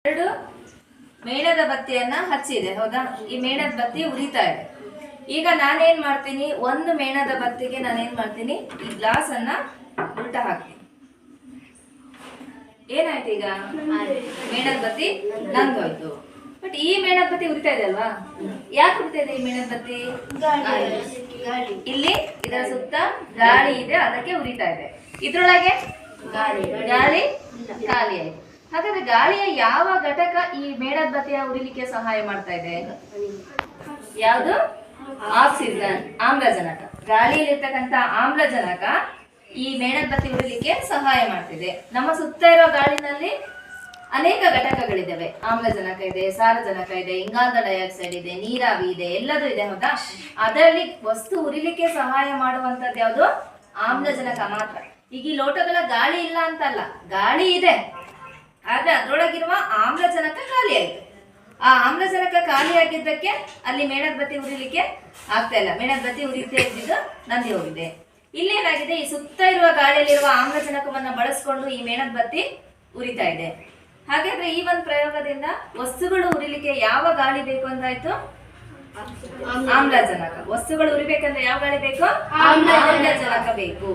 ಎರಡು ಮೇಣದ ಬತ್ತಿಯನ್ನ ಹಚ್ಚಿದೆ, ಹೌದಾ? ಈ ಮೇಣದ ಬತ್ತಿ ಉರಿತಾ ಇದೆ. ಈಗ ನಾನೇನ್ ಮಾಡ್ತೀನಿ, ಒಂದು ಮೇಣದ ಬತ್ತಿಗೆ ನಾನೇನ್ ಮಾಡ್ತೀನಿ, ಈ ಗ್ಲಾಸ್ ಅನ್ನ ಉಲ್ಟಾ ಹಾಕ್ತೀನಿ. ಏನಾಯ್ತು? ಈಗ ಮೇಣದ ಬತ್ತಿ ನಂದೋಯ್ತು. ಬಟ್ ಈ ಮೇಣದ ಬತ್ತಿ ಉರಿತಾ ಇದೆ ಅಲ್ವಾ? ಯಾಕೆ ಉರಿತಾ ಇದೆ ಈ ಮೇಣದ ಬತ್ತಿ? ಇಲ್ಲಿ ಇದರ ಸುತ್ತ ಗಾಳಿ ಇದೆ, ಅದಕ್ಕೆ ಉರಿತಾ ಇದೆ. ಇದ್ರೊಳಗೆ ಗಾಳಿ ಖಾಲಿ ಆಯ್ತು. ಹಾಗಾದ್ರೆ ಗಾಳಿಯ ಯಾವ ಘಟಕ ಈ ಮೇಣದ ಬತ್ತಿಯ ಉರಿಲಿಕ್ಕೆ ಸಹಾಯ ಮಾಡ್ತಾ ಇದೆ? ಯಾವುದು? ಆಕ್ಸಿಜನ್, ಆಮ್ಲಜನಕ. ಗಾಳಿಯಲ್ಲಿರ್ತಕ್ಕಂಥ ಆಮ್ಲಜನಕ ಈ ಮೇಣದ ಬತ್ತಿ ಉರಿಲಿಕ್ಕೆ ಸಹಾಯ ಮಾಡ್ತಿದೆ. ನಮ್ಮ ಸುತ್ತ ಇರೋ ಗಾಳಿನಲ್ಲಿ ಅನೇಕ ಘಟಕಗಳಿದ್ದಾವೆ. ಆಮ್ಲಜನಕ ಇದೆ, ಸಾರಜನಕ ಇದೆ, ಇಂಗಾಲದ ಡೈಆಕ್ಸೈಡ್ ಇದೆ, ನೀರಾವಿ ಇದೆ, ಎಲ್ಲದೂ ಇದೆ, ಹೌದಾ? ಅದರಲ್ಲಿ ವಸ್ತು ಉರಿಲಿಕ್ಕೆ ಸಹಾಯ ಮಾಡುವಂತದ್ದು ಯಾವುದು? ಆಮ್ಲಜನಕ ಮಾತ್ರ. ಈಗ ಈ ಲೋಟಗಳ ಗಾಳಿ ಇಲ್ಲ ಅಂತಲ್ಲ, ಗಾಳಿ ಇದೆ, ಆದ್ರೆ ಅದರೊಳಗಿರುವ ಆಮ್ಲಜನಕ ಖಾಲಿ ಆಯ್ತು. ಆ ಆಮ್ಲಜನಕ ಖಾಲಿ ಆಗಿದ್ದಕ್ಕೆ ಅಲ್ಲಿ ಮೇಣದ ಬತ್ತಿ ಉರಿಲಿಕ್ಕೆ ಆಗ್ತಾ ಇಲ್ಲ. ಮೇಣದ ಬತ್ತಿ ಉರಿತಾ ಇದ್ದಿದ್ದು ನಂದಿ ಹೋಗಿದೆ. ಇಲ್ಲೇನಾಗಿದೆ, ಈ ಸುತ್ತ ಇರುವ ಗಾಳಿಯಲ್ಲಿರುವ ಆಮ್ಲಜನಕವನ್ನ ಬಳಸ್ಕೊಂಡು ಈ ಮೇಣದ ಬತ್ತಿ ಉರಿತಾ ಇದೆ. ಹಾಗಾದ್ರೆ ಈ ಒಂದು ಪ್ರಯೋಗದಿಂದ ವಸ್ತುಗಳು ಉರಿಲಿಕ್ಕೆ ಯಾವ ಗಾಳಿ ಬೇಕು ಅಂತಾಯ್ತು? ಆಮ್ಲಜನಕ. ವಸ್ತುಗಳು ಉರಿಬೇಕಂದ್ರೆ ಯಾವ ಗಾಳಿ ಬೇಕು? ಆಮ್ಲಜನಕ ಬೇಕು.